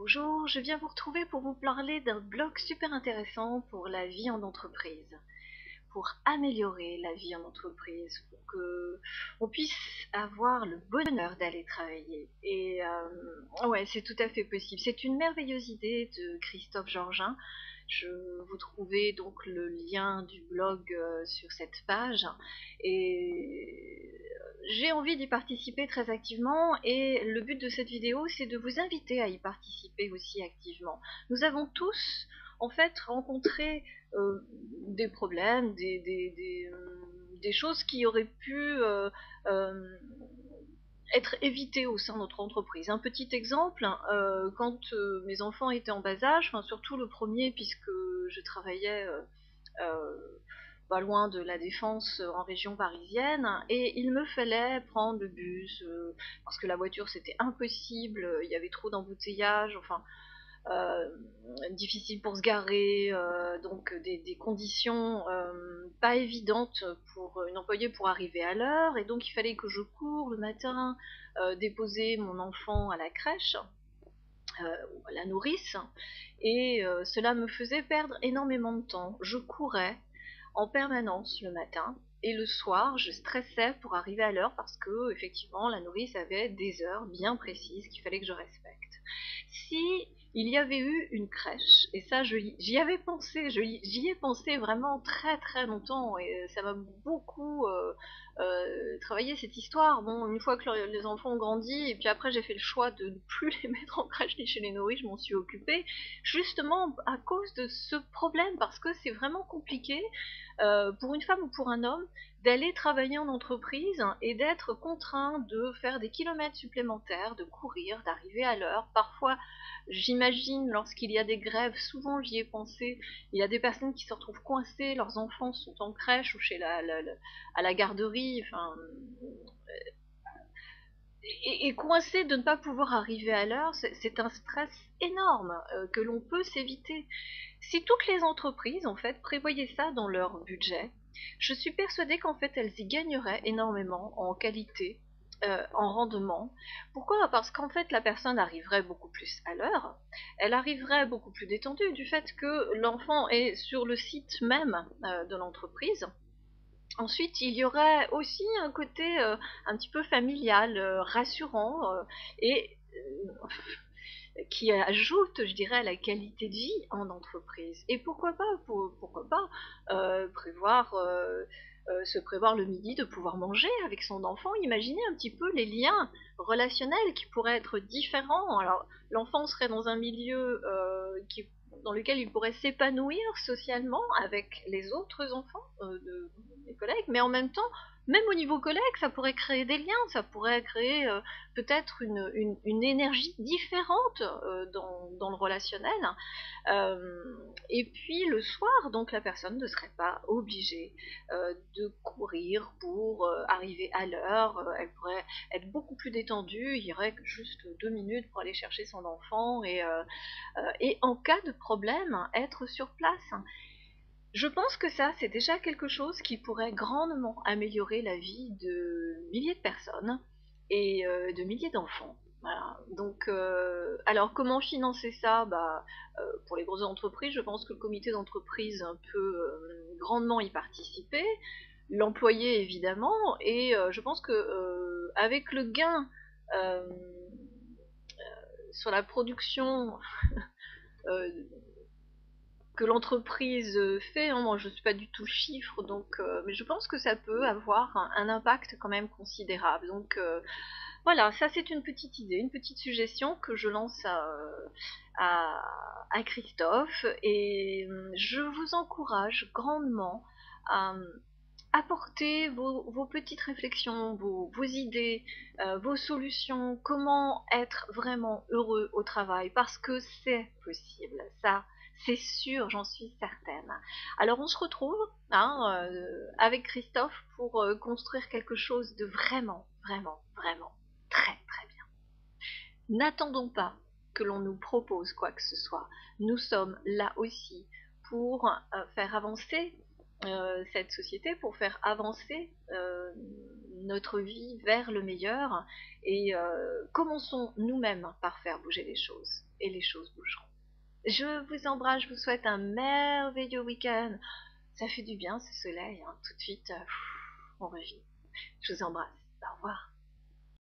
Bonjour, je viens vous retrouver pour vous parler d'un blog super intéressant pour la vie en entreprise, pour améliorer la vie en entreprise, pour que on puisse avoir le bonheur d'aller travailler. Et ouais, c'est tout à fait possible. C'est une merveilleuse idée de Christophe Georgin. Je vous trouvais donc le lien du blog sur cette page et j'ai envie d'y participer très activement et le but de cette vidéo c'est de vous inviter à y participer aussi activement. Nous avons tous en fait rencontré des problèmes, des choses qui auraient pu être évitées au sein de notre entreprise. Un petit exemple, quand mes enfants étaient en bas âge, enfin, surtout le premier puisque je travaillais euh, pas loin de la Défense en région parisienne, et il me fallait prendre le bus parce que la voiture c'était impossible, il y avait trop d'embouteillages, enfin euh, difficile pour se garer, donc des conditions pas évidentes pour une employée pour arriver à l'heure, et donc il fallait que je cours le matin, déposer mon enfant à la crèche, ou à la nourrice, et cela me faisait perdre énormément de temps. Je courais en permanence le matin et le soir, je stressais pour arriver à l'heure parce que effectivement la nourrice avait des heures bien précises qu'il fallait que je respecte. Si il y avait eu une crèche, et ça j'y avais pensé, j'y ai pensé vraiment très très longtemps, et ça m'a beaucoup travaillé cette histoire. Bon, une fois que les enfants ont grandi, et puis après j'ai fait le choix de ne plus les mettre en crèche ni chez les nourrices, je m'en suis occupée, justement à cause de ce problème, parce que c'est vraiment compliqué pour une femme ou pour un homme d'aller travailler en entreprise et d'être contraint de faire des kilomètres supplémentaires, de courir, d'arriver à l'heure. Parfois, j'imagine, lorsqu'il y a des grèves, souvent j'y ai pensé, il y a des personnes qui se retrouvent coincées, leurs enfants sont en crèche ou chez à la garderie, enfin, et coincés de ne pas pouvoir arriver à l'heure, c'est un stress énorme que l'on peut s'éviter. Si toutes les entreprises, en fait, prévoyaient ça dans leur budget, je suis persuadée qu'en fait, elles y gagneraient énormément en qualité, en rendement. Pourquoi? Parce qu'en fait, la personne arriverait beaucoup plus à l'heure, elle arriverait beaucoup plus détendue du fait que l'enfant est sur le site même de l'entreprise. Ensuite, il y aurait aussi un côté un petit peu familial, rassurant, et qui ajoute, je dirais, à la qualité de vie en entreprise. Et pourquoi pas, pourquoi pas prévoir, se prévoir le midi de pouvoir manger avec son enfant. Imaginez un petit peu les liens relationnels qui pourraient être différents. Alors, l'enfant serait dans un milieu dans lequel il pourrait s'épanouir socialement avec les autres enfants des collègues, mais en même temps, même au niveau collègue, ça pourrait créer des liens, ça pourrait créer peut-être une énergie différente dans le relationnel. Et puis le soir, donc la personne ne serait pas obligée de courir pour arriver à l'heure, elle pourrait être beaucoup plus détendue, il y aurait que juste 2 minutes pour aller chercher son enfant, et en cas de problème, être sur place. Je pense que ça, c'est déjà quelque chose qui pourrait grandement améliorer la vie de milliers de personnes et de milliers d'enfants. Voilà. Donc, alors comment financer ça? Bah, pour les grosses entreprises, je pense que le comité d'entreprise peut grandement y participer, l'employé évidemment, et je pense que avec le gain euh, sur la production euh, que l'entreprise fait, hein, moi je ne suis pas du tout chiffre, donc, mais je pense que ça peut avoir un impact quand même considérable. Donc voilà, ça c'est une petite idée, une petite suggestion que je lance à Christophe, et je vous encourage grandement à apporter vos petites réflexions, vos idées, vos solutions, comment être vraiment heureux au travail, parce que c'est possible, ça c'est sûr, j'en suis certaine. Alors on se retrouve hein, avec Christophe pour construire quelque chose de vraiment, vraiment, vraiment très très bien. N'attendons pas que l'on nous propose quoi que ce soit. Nous sommes là aussi pour faire avancer cette société, pour faire avancer notre vie vers le meilleur et commençons nous-mêmes par faire bouger les choses et les choses bougeront. Je vous embrasse, je vous souhaite un merveilleux week-end. Ça fait du bien ce soleil, hein. Tout de suite, on revit. Je vous embrasse. Au revoir.